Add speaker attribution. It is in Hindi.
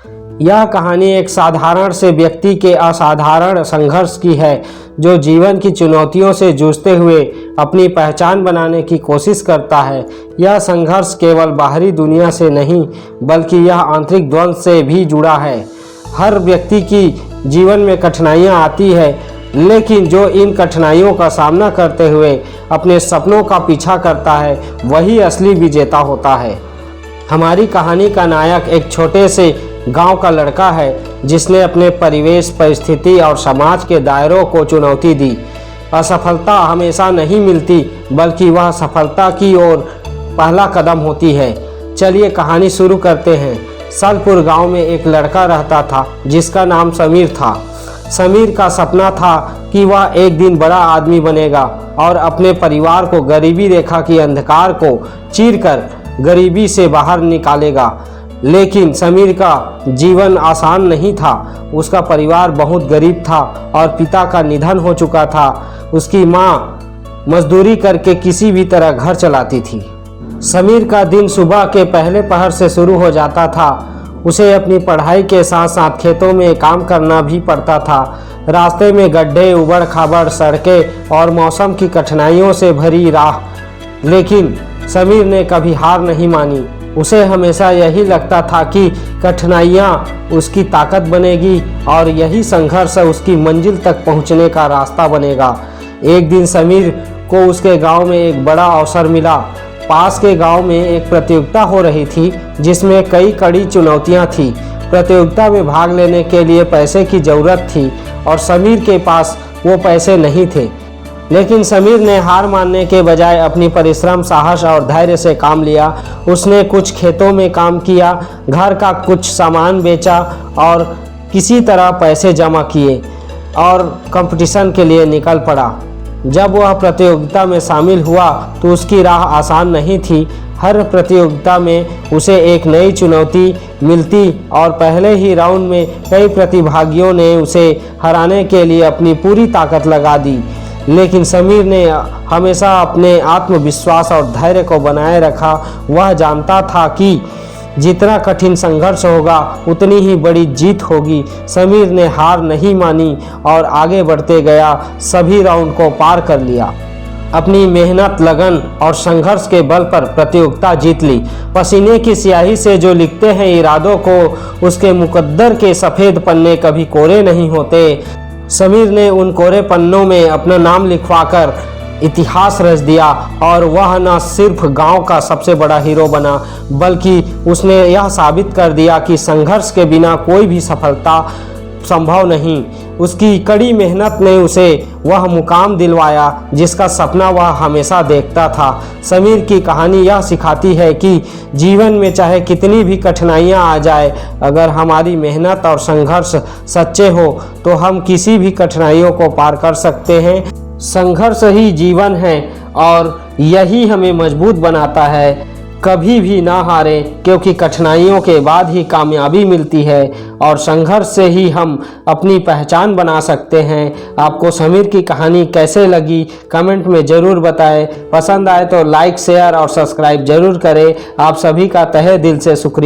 Speaker 1: यह कहानी एक साधारण से व्यक्ति के असाधारण संघर्ष की है, जो जीवन की चुनौतियों से जूझते हुए अपनी पहचान बनाने की कोशिश करता है। यह संघर्ष केवल बाहरी दुनिया से नहीं, बल्कि यह आंतरिक द्वंद्व से भी जुड़ा है। हर व्यक्ति की जीवन में कठिनाइयाँ आती है, लेकिन जो इन कठिनाइयों का सामना करते हुए अपने सपनों का पीछा करता है, वही असली विजेता होता है। हमारी कहानी का नायक एक छोटे से गांव का लड़का है, जिसने अपने परिवेश, परिस्थिति और समाज के दायरों को चुनौती दी। असफलता हमेशा नहीं मिलती, बल्कि वह सफलता की ओर पहला कदम होती है। चलिए कहानी शुरू करते हैं। सलपुर गांव में एक लड़का रहता था, जिसका नाम समीर था। समीर का सपना था कि वह एक दिन बड़ा आदमी बनेगा और अपने परिवार को गरीबी रेखा की अंधकार को चीरकर गरीबी से बाहर निकालेगा। लेकिन समीर का जीवन आसान नहीं था। उसका परिवार बहुत गरीब था और पिता का निधन हो चुका था। उसकी माँ मजदूरी करके किसी भी तरह घर चलाती थी। समीर का दिन सुबह के पहले पहर से शुरू हो जाता था। उसे अपनी पढ़ाई के साथ साथ खेतों में काम करना भी पड़ता था। रास्ते में गड्ढे, उबड़ खाबड़ सड़कें और मौसम की कठिनाइयों से भरी राह, लेकिन समीर ने कभी हार नहीं मानी। उसे हमेशा यही लगता था कि कठिनाइयाँ उसकी ताकत बनेगी और यही संघर्ष उसकी मंजिल तक पहुँचने का रास्ता बनेगा। एक दिन समीर को उसके गांव में एक बड़ा अवसर मिला। पास के गांव में एक प्रतियोगिता हो रही थी, जिसमें कई कड़ी चुनौतियां थी। प्रतियोगिता में भाग लेने के लिए पैसे की ज़रूरत थी और समीर के पास वो पैसे नहीं थे। लेकिन समीर ने हार मानने के बजाय अपनी परिश्रम, साहस और धैर्य से काम लिया। उसने कुछ खेतों में काम किया, घर का कुछ सामान बेचा और किसी तरह पैसे जमा किए और कंपटीशन के लिए निकल पड़ा। जब वह प्रतियोगिता में शामिल हुआ तो उसकी राह आसान नहीं थी। हर प्रतियोगिता में उसे एक नई चुनौती मिलती और पहले ही राउंड में कई प्रतिभागियों ने उसे हराने के लिए अपनी पूरी ताकत लगा दी। लेकिन समीर ने हमेशा अपने आत्मविश्वास और धैर्य को बनाए रखा। वह जानता था कि जितना कठिन संघर्ष होगा, उतनी ही बड़ी जीत होगी। समीर ने हार नहीं मानी और आगे बढ़ते गया। सभी राउंड को पार कर लिया। अपनी मेहनत, लगन और संघर्ष के बल पर प्रतियोगिता जीत ली। पसीने की स्याही से जो लिखते हैं इरादों को, उसके मुकद्दर के सफ़ेद पन्ने कभी कोरे नहीं होते। समीर ने उन कोरे पन्नों में अपना नाम लिखवाकर इतिहास रच दिया और वह न सिर्फ गांव का सबसे बड़ा हीरो बना, बल्कि उसने यह साबित कर दिया कि संघर्ष के बिना कोई भी सफलता संभव नहीं। उसकी कड़ी मेहनत ने उसे वह मुकाम दिलवाया जिसका सपना वह हमेशा देखता था। समीर की कहानी यह सिखाती है कि जीवन में चाहे कितनी भी कठिनाइयाँ आ जाए, अगर हमारी मेहनत और संघर्ष सच्चे हो तो हम किसी भी कठिनाइयों को पार कर सकते हैं। संघर्ष ही जीवन है और यही हमें मजबूत बनाता है। कभी भी ना हारें, क्योंकि कठिनाइयों के बाद ही कामयाबी मिलती है और संघर्ष से ही हम अपनी पहचान बना सकते हैं। आपको समीर की कहानी कैसे लगी, कमेंट में ज़रूर बताएं। पसंद आए तो लाइक, शेयर और सब्सक्राइब ज़रूर करें। आप सभी का तहे दिल से शुक्रिया।